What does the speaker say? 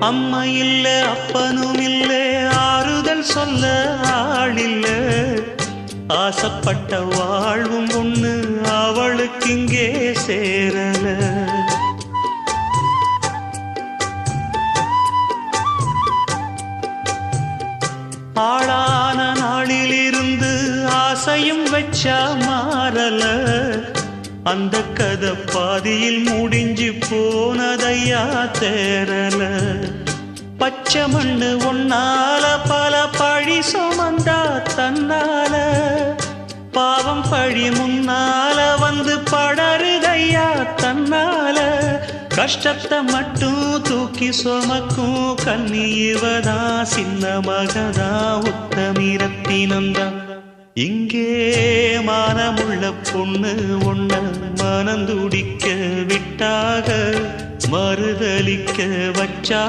அம்மா இல்ல அப்பனும் இல்ல ஆறுதல் சொல்ல ஆளில்ல ஆசைப்பட்ட வாழ்வும் ஒண்ணு அவளுக்கு இங்கே சேரல ஆளான நாளிலிருந்து ஆசையும் வச்சா மாறல அந்த கதை பாதியில் முடிஞ்சு போனதையா தேரல பச்சை மண்ணு ஒன்னால பல பழி சுமந்தா தன்னால பாவம் பழி முன்னால வந்து படருதையா தன்னால கஷ்டத்தை மட்டும் தூக்கி சுமக்கும் கண்ணீவதா சின்ன மகதா உத்தமிரத்தினந்தா இங்கே மானமுள்ள பொண்ணு ஒண்ண மனந்துடிக்க விட்டாக மறுதலிக்க வச்சா